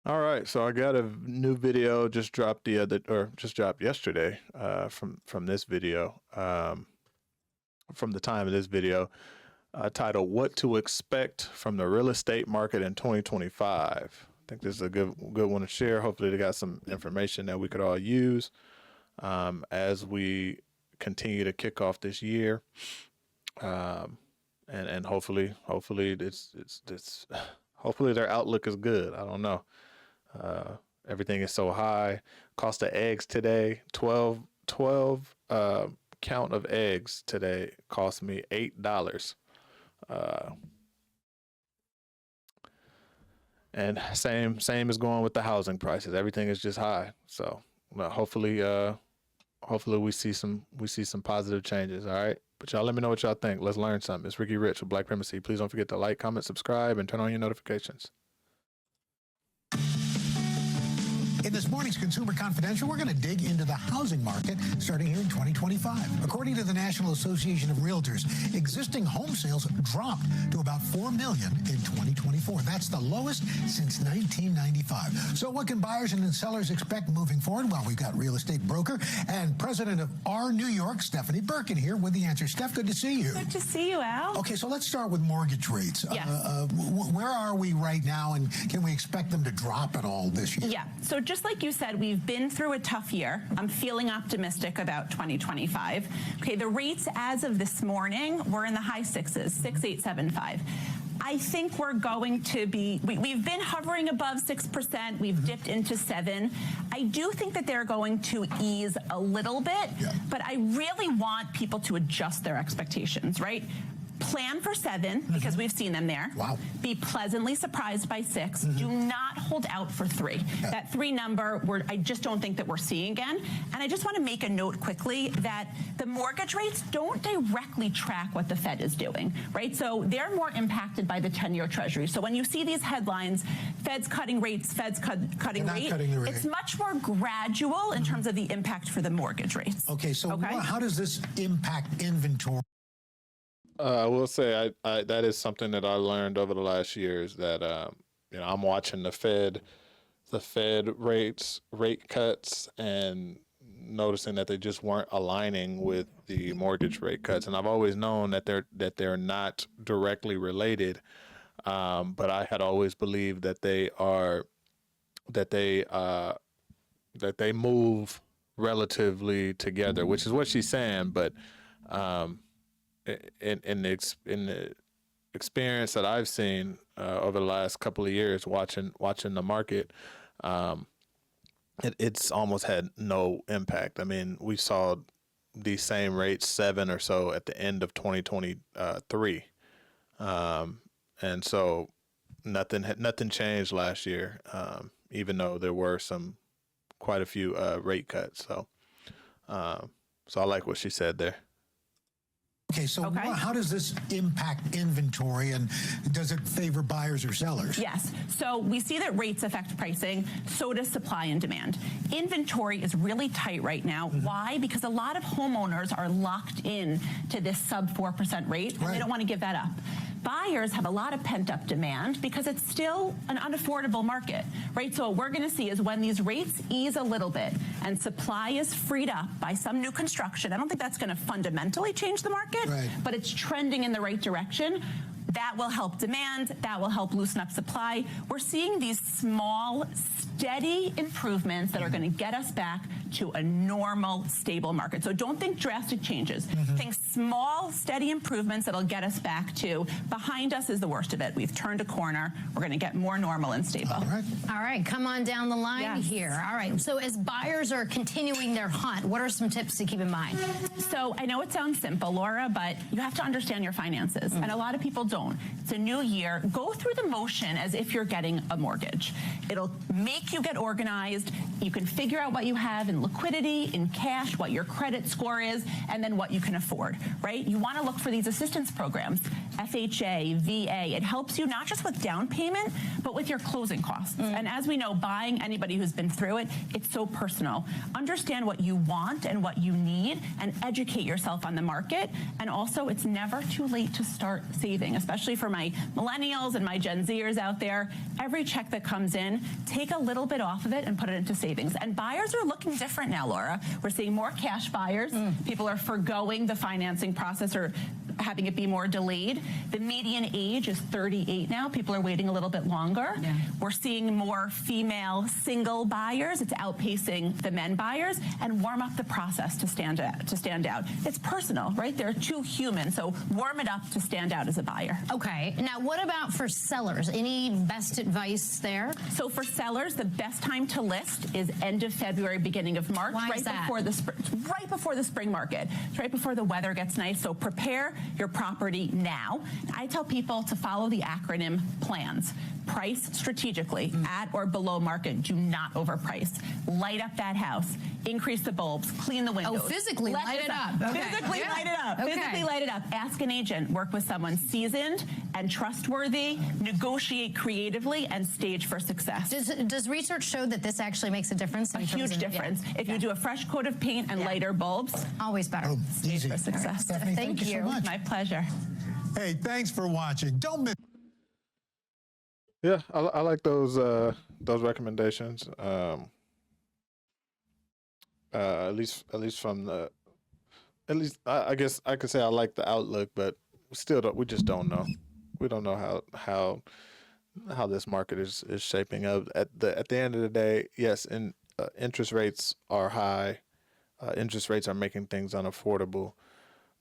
All right, so I got a new video just dropped yesterday from this video, from the time of this video, titled "What to Expect from the Real Estate Market in 2025." I think this is a good one to share. Hopefully, they got some information that we could all use as we continue to kick off this year, and hopefully hopefully their outlook is good. I don't know. Everything is so high. Cost of eggs today, 12 count of eggs today cost me $8. And same is going with the housing prices. Everything is just high. So hopefully we see some positive changes. All right. But y'all let me know what y'all think. Let's learn something. It's Ricky Rich with Black Primacy. Please don't forget to like, comment, subscribe, and turn on your notifications. In this morning's Consumer Confidential, we're going to dig into the housing market starting here in 2025. According to the National Association of Realtors, existing home sales dropped to about 4 million in 2024. That's the lowest since 1995. So what can buyers and sellers expect moving forward? Well, we've got real estate broker and president of R New York, Stephanie Birkin, here with the answer. Steph, good to see you. Good to see you, Al. Okay, so let's start with mortgage rates. Yes. Where are we right now, and can we expect them to drop at all this year? Yeah, so just like you said, we've been through a tough year. I'm feeling optimistic about 2025. Okay, the rates as of this morning were in the high sixes, 6.875. I think we're going to be, we've been hovering above 6%. We've dipped into 7. I do think that they're going to ease a little bit, but I really want people to adjust their expectations, right? Plan for 7, because we've seen them there. Wow. Be pleasantly surprised by 6. Do not hold out for 3. That 3 number, I just don't think that we're seeing again. And I just want to make a note quickly that the mortgage rates don't directly track what the Fed is doing, right? So they're more impacted by the 10-year Treasury. So when you see these headlines, Fed's cutting rates, Fed's cutting rate, it's much more gradual in terms of the impact for the mortage rates. Okay, so how does this impact inventory? I will say that is something that I learned over the last year is that I'm watching the Fed rate cuts and noticing that they just weren't aligning with the mortgage rate cuts, and I've always known that they're not directly related, but I had always believed that they move relatively together, which is what she's saying, but in the experience that I've seen over the last couple of years watching the market, it's almost had no impact. I mean, we saw these same rates 7 or so at the end of 2023, and so nothing changed last year, even though there were quite a few rate cuts. So I like what she said there. Okay, so how does this impact inventory, and does it favor buyers or sellers? Yes, so we see that rates affect pricing, so does supply and demand. Inventory is really tight right now. Why? Because a lot of homeowners are locked in to this sub 4% rate, and they don't want to give that up. Buyers have a lot of pent-up demand because it's still an unaffordable market, right? So what we're going to see is when these rates ease a little bit and supply is freed up by some new construction, I don't think that's going to fundamentally change the market, but it's trending in the right direction. That will help demand. That will help loosen up supply. We're seeing these small, steady improvements that are going to get us back to a normal, stable market. So don't think drastic changes. Think small, steady improvements that'll get us back to behind us is the worst of it. We've turned a corner. We're going to get more normal and stable. All right, come on down the line here. All right, so as buyers are continuing their hunt, what are some tips to keep in mind? So I know it sounds simple, Laura, but you have to understand your finances, and a lot of people don't. It's a new year. Go through the motion as if you're getting a mortgage. It'll make you get organized. You can figure out what you have and liquidity, in cash, what your credit score is, and then what you can afford, right? You want to look for these assistance programs, FHA, VA. It helps you not just with down payment, but with your closing costs. And as we know, buying, anybody who's been through it, it's so personal. Understand what you want and what you need and educate yourself on the market. And also, it's never too late to start saving, especially for my millennials and my Gen Zers out there. Every check that comes in, take a little bit off of it and put it into savings. And buyers are looking different now, Laura. We're seeing more cash buyers. People are forgoing the financing process or having it be more delayed. The median age is 38 now. People are waiting a little bit longer. Yeah. We're seeing more female single buyers. It's outpacing the men buyers, and warm up the process to stand out. It's personal, right? They're two humans, so warm it up to stand out as a buyer. Okay. Now, what about for sellers? Any best advice there? So for sellers, the best time to list is end of February, beginning of March, Why right is that? before the right before the spring market. It's right before the weather gets nice. So prepare your property now. I tell people to follow the acronym PLANS. Price strategically at or below market. Do not overprice. Light up that house. Increase the bulbs. Clean the windows. Oh, physically light it up. Okay. Physically Yeah. light it up. Okay. Physically light it up. Ask an agent. Work with someone seasoned and trustworthy. Negotiate creatively and stage for success. Does research show that this actually makes a difference? A huge difference. If you do a fresh coat of paint and lighter bulbs, Always better. Oh, stage easy. for success. Stephanie, thank you so much. My pleasure. Hey, thanks for watching. Don't miss. Yeah, I like those recommendations. At least from the, I guess I could say I like the outlook, but we just don't know. We don't know how this market is shaping up. At the end of the day, yes, and interest rates are high. Interest rates are making things unaffordable,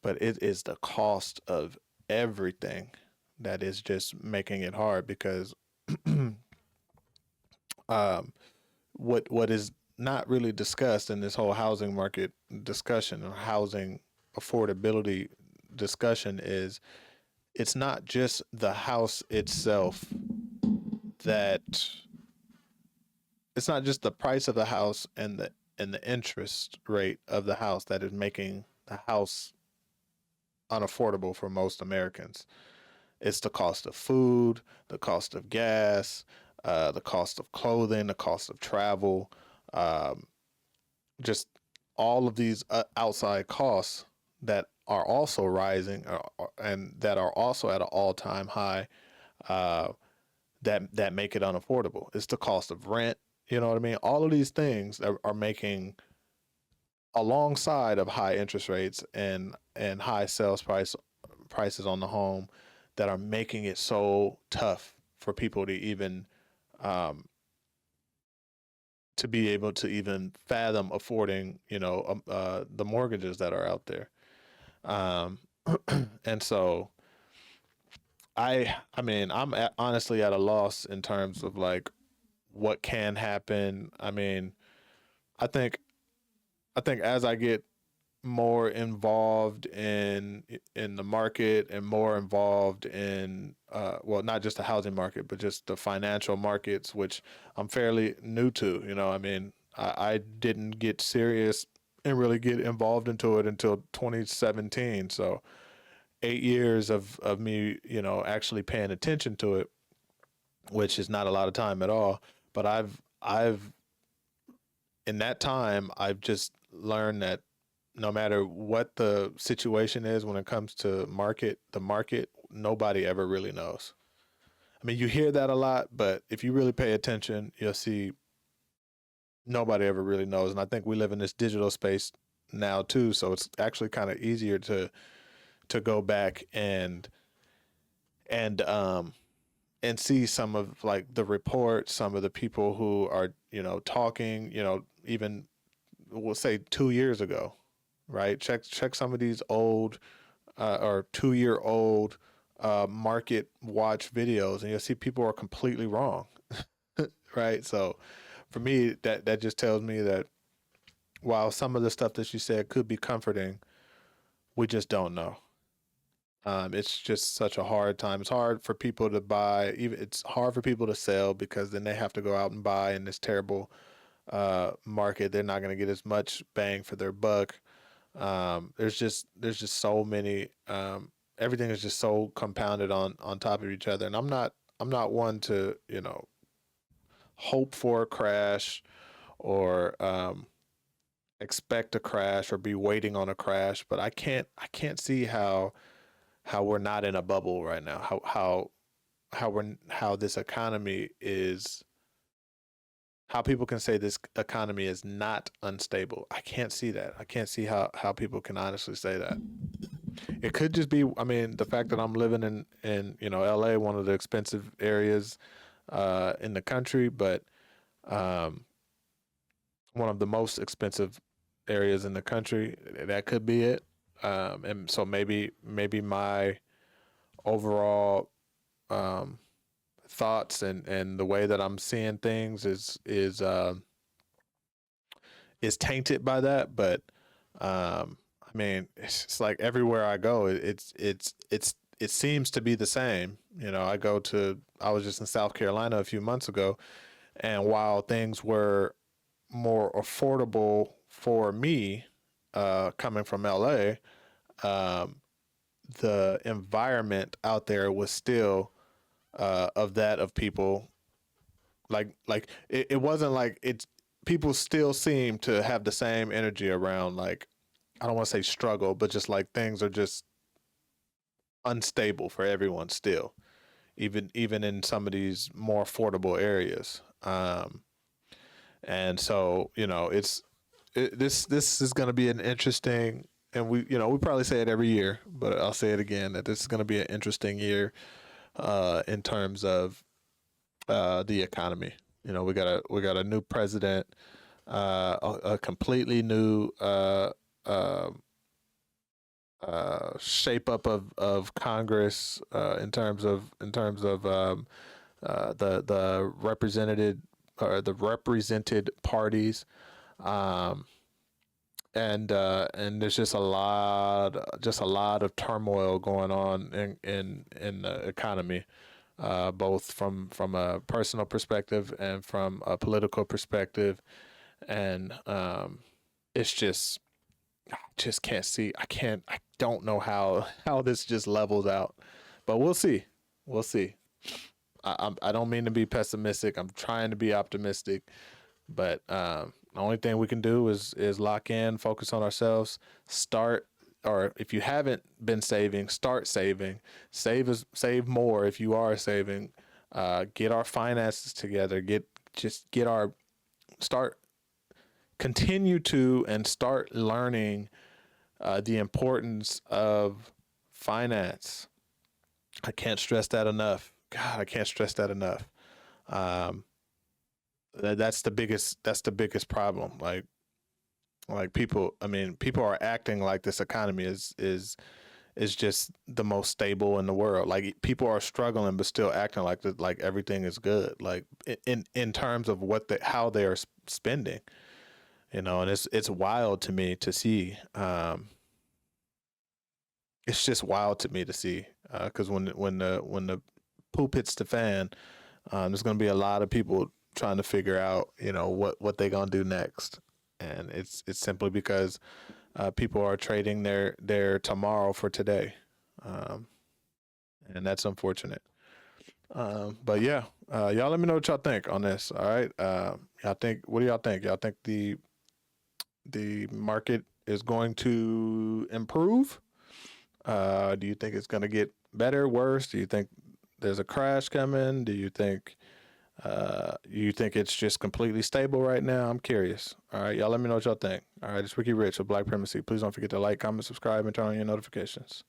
but it is the cost of everything that is just making it hard, because what is not really discussed in this whole housing market discussion or housing affordability discussion is it's not just the house itself, that it's not just the price of the house and the interest rate of the house that is making the house unaffordable for most Americans. It's the cost of food, the cost of gas, the cost of clothing, the cost of travel, just all of these outside costs that are also rising and that are also at an all-time high, that make it unaffordable. It's the cost of rent. You know what I mean? All of these things are making, alongside of high interest rates and high sales prices on the home, that are making it so tough for people to even to be able to even fathom affording, the mortgages that are out there. And so I'm honestly at a loss in terms of like what can happen. I mean, I think as I get more involved in the market and more involved in not just the housing market, but just the financial markets, which I'm fairly new to. I didn't get serious and really get involved into it until 2017. So 8 years of me, actually paying attention to it, which is not a lot of time at all. But I've in that time, I've just learned that no matter what the situation is when it comes to the market, nobody ever really knows. I mean, you hear that a lot, but if you really pay attention, you'll see nobody ever really knows. And I think we live in this digital space now too, so it's actually kind of easier to go back and see some of like the reports, some of the people who are, talking, even we'll say 2 years ago. Right. Check some of these old or 2-year-old market watch videos, and you'll see people are completely wrong. Right. So for me, that just tells me that while some of the stuff that you said could be comforting, we just don't know. It's just such a hard time. It's hard for people to buy. It's hard for people to sell, because then they have to go out and buy in this terrible market, they're not going to get as much bang for their buck. There's just so many. Everything is just so compounded on top of each other, and I'm not one to hope for a crash or expect a crash or be waiting on a crash, but I can't see how we're not in a bubble right now. How this economy is, how people can say this economy is not unstable. I can't see that. I can't see how people can honestly say that. It could just be, I mean, the fact that I'm living in LA, one of the expensive areas in the country, but one of the most expensive areas in the country. That could be it. And so maybe my overall thoughts and the way that I'm seeing things is tainted by that. But I mean, it's like everywhere I go, it seems to be the same. I was just in South Carolina a few months ago, and while things were more affordable for me, coming from LA, the environment out there was still of people like it wasn't like it's people still seem to have the same energy around, like, I don't want to say struggle, but just like things are just unstable for everyone still, even in some of these more affordable areas. And so, this is going to be an interesting, and we probably say it every year, but I'll say it again, that this is going to be an interesting year in terms of the economy. We got a new president, a completely new shape up of Congress in terms of the represented parties, and there's just a lot of turmoil going on in the economy, both from a personal perspective and from a political perspective, and it's just, I just can't see. I don't know how this just levels out, but we'll see. I don't mean to be pessimistic. I'm trying to be optimistic, but the only thing we can do is lock in, focus on ourselves, or if you haven't been saving, start saving. Save more if you are saving. Get our finances together. Continue to and start learning the importance of finance. I can't stress that enough. God, I can't stress that enough. That's the biggest problem. Like people are acting like this economy is just the most stable in the world. Like, people are struggling but still acting like everything is good. Like, in terms of how they are spending, and it's wild to me to see. It's just wild to me to see, because when the poop hits the fan, there's going to be a lot of people trying to figure out, what they're going to do next. And it's simply because people are trading their tomorrow for today. And that's unfortunate. But yeah, y'all let me know what y'all think on this. All right. What do y'all think? Y'all think the market is going to improve? Do you think it's going to get better, worse? Do you think there's a crash coming? Do you think it's just completely stable right now? I'm curious. All right, y'all let me know what y'all think. All right, it's Ricky Rich of Black Primacy. Please don't forget to like, comment, subscribe, and turn on your notifications.